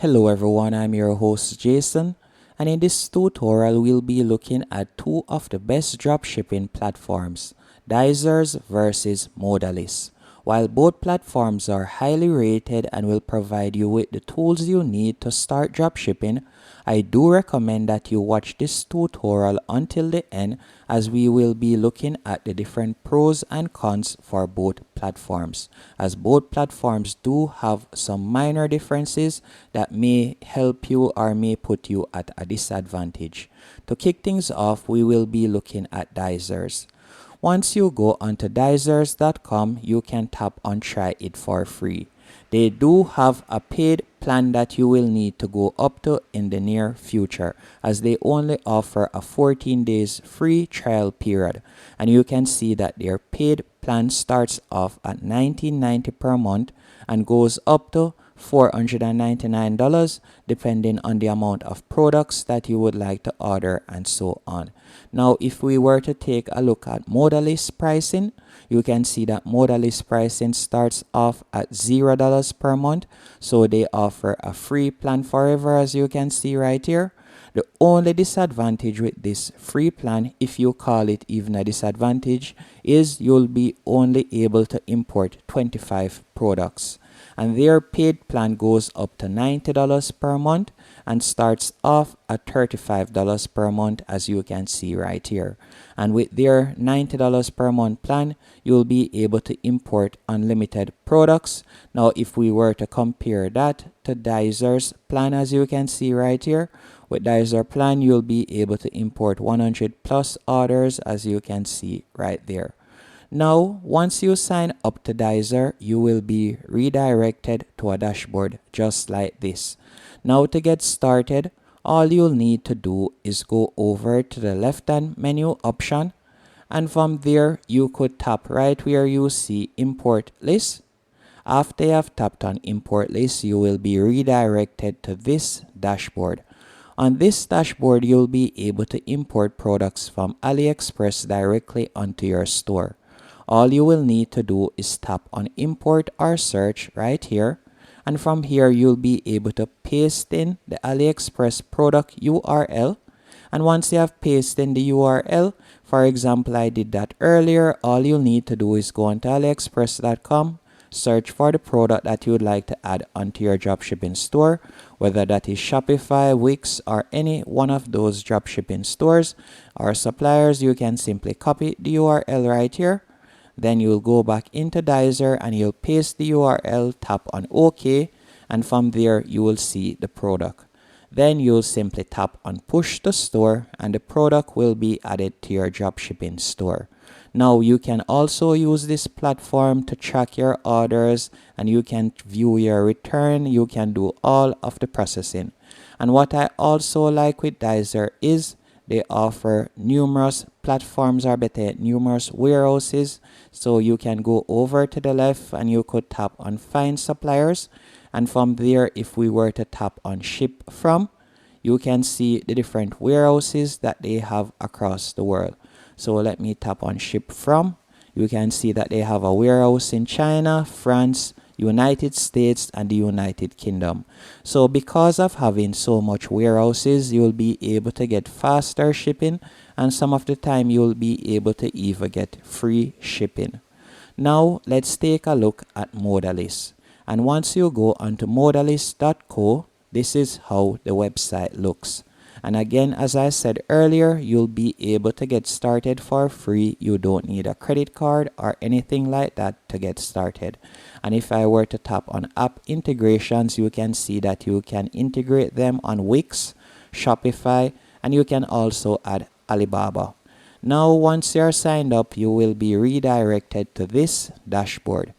Hello everyone, I'm your host Jason, and in this tutorial we'll be looking at two of the best dropshipping platforms, Dsers versus Modalyst. While both platforms are highly rated and will provide you with the tools you need to start dropshipping, I do recommend that you watch this tutorial until the end, as we will be looking at the different pros and cons for both platforms, as both platforms do have some minor differences that may help you or may put you at a disadvantage. To kick things off, we will be looking at Dsers. Once you go onto Dsers.com, you can tap on try it for free. They do have a paid plan that you will need to go up to in the near future, as they only offer a 14 days free trial period, and you can see that their paid plan starts off at $19.90 per month and goes up to $499 depending on the amount of products that you would like to order and so on. Now if we were to take a look at Modalyst pricing, you can see that Modalyst pricing starts off at $0 per month, so they offer a free plan forever, as you can see right here. The only disadvantage with this free plan, if you call it even a disadvantage, is you'll be only able to import 25 products. And their paid plan goes up to $90 per month and starts off at $35 per month, as you can see right here. And with their $90 per month plan, you'll be able to import unlimited products. Now if we were to compare that to Dsers plan, as you can see right here, with Dsers plan you'll be able to import 100 plus orders, as you can see right there. Now, once you sign up to Dsers, you will be redirected to a dashboard just like this. Now to get started, all you'll need to do is go over to the left-hand menu option, and from there you could tap right where you see import list. After you have tapped on import list, you will be redirected to this dashboard. On this dashboard, you'll be able to import products from AliExpress directly onto your store. All you will need to do is tap on import or search right here, and from here you'll be able to paste in the AliExpress product URL. And once you have pasted in the URL, for example I did that earlier, all you need to do is go onto aliexpress.com, search for the product that you would like to add onto your dropshipping store, whether that is Shopify, Wix, or any one of those dropshipping stores or suppliers. You can simply copy the URL right here. Then you'll go back into Dsers and you'll paste the URL, tap on OK, and from there you will see the product. Then you'll simply tap on push to store and the product will be added to your dropshipping store. Now you can also use this platform to track your orders, and you can view your return. You can do all of the processing. And what I also like with Dsers is they offer numerous platforms, or better yet, numerous warehouses. So you can go over to the left and you could tap on find suppliers, and from there if we were to tap on ship from, you can see the different warehouses that they have across the world. So let me tap on ship from. You can see that they have a warehouse in China, France, United States, and the United Kingdom. So because of having so much warehouses, you'll be able to get faster shipping, and some of the time you'll be able to even get free shipping. Now let's take a look at Modalyst. And once you go onto modalyst.co, this is how the website looks. And again, as I said earlier, you'll be able to get started for free. You don't need a credit card or anything like that to get started. And if I were to tap on app integrations, you can see that you can integrate them on Wix, Shopify, and you can also add Alibaba. Now once you're signed up, you will be redirected to this dashboard.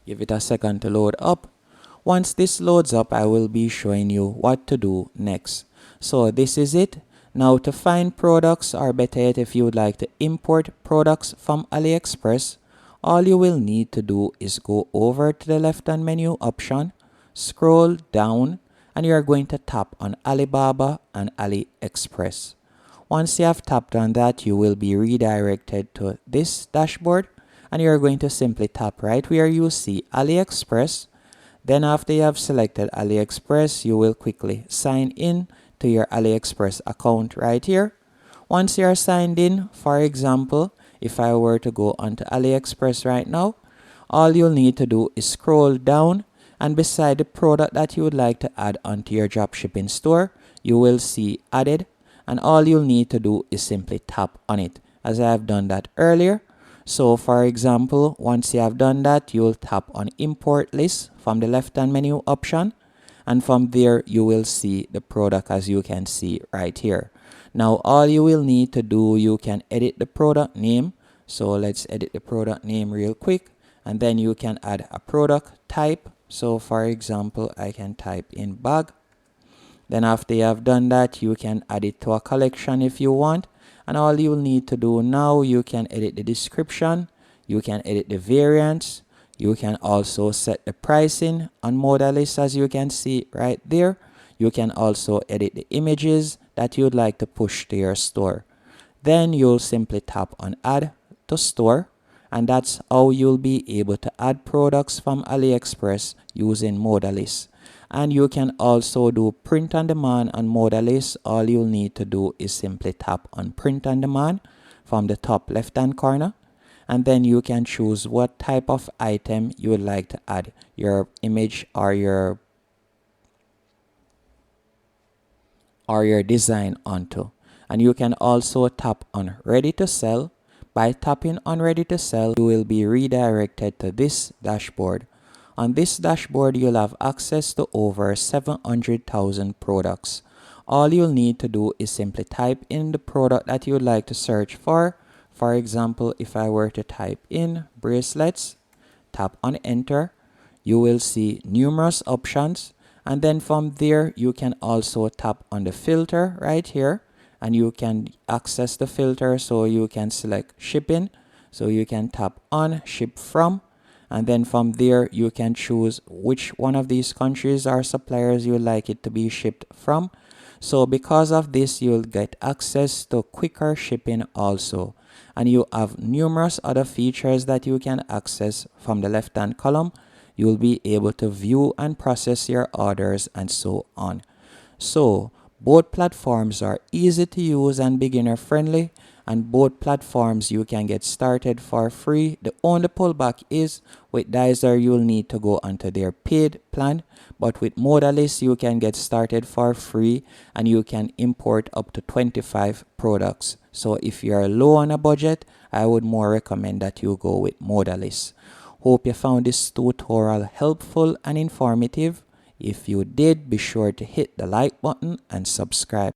Give it a second to load up. Once this loads up, I will be showing you what to do next. So this is it. Now to find products, or better yet, if you would like to import products from AliExpress, all you will need to do is go over to the left-hand menu option, scroll down, and you are going to tap on Alibaba and AliExpress. Once you have tapped on that, you will be redirected to this dashboard, and you are going to simply tap right where you see AliExpress. Then after you have selected AliExpress, you will quickly sign in to your AliExpress account right here. Once you are signed in, for example, if I were to go onto AliExpress right now, all you'll need to do is scroll down, and beside the product that you would like to add onto your dropshipping store, you will see added, and all you'll need to do is simply tap on it, as I have done that earlier. So for example, once you have done that, you'll tap on import list from the left hand menu option, and from there you will see the product as you can see right here. Now all you will need to do, you can edit the product name. So let's edit the product name real quick, and then you can add a product type. So for example, I can type in bag. Then after you have done that, you can add it to a collection if you want. And all you'll need to do now, you can edit the description, you can edit the variants, you can also set the pricing on Modalyst as you can see right there. You can also edit the images that you'd like to push to your store. Then you'll simply tap on add to store, and that's how you'll be able to add products from AliExpress using Modalyst. And you can also do print on demand on Modalyst. All you'll need to do is simply tap on print on demand from the top left hand corner, and then you can choose what type of item you would like to add your image or your design onto. And you can also tap on ready to sell. By tapping on ready to sell, you will be redirected to this dashboard. On this dashboard, you'll have access to over 700,000 products. All you'll need to do is simply type in the product that you'd like to search for. For example, if I were to type in bracelets, tap on enter, you will see numerous options. And then from there, you can also tap on the filter right here, and you can access the filter. So you can select shipping. So you can tap on ship from. And then from there, you can choose which one of these countries or suppliers you would like it to be shipped from. So because of this, you'll get access to quicker shipping also. And you have numerous other features that you can access from the left-hand column. You'll be able to view and process your orders and so on. So both platforms are easy to use and beginner friendly, and both platforms you can get started for free. The only pullback is with Dsers you'll need to go onto their paid plan, but with Modalyst you can get started for free and you can import up to 25 products. So if you're low on a budget, I would more recommend that you go with Modalyst. Hope you found this tutorial helpful and informative. If you did, be sure to hit the like button and subscribe.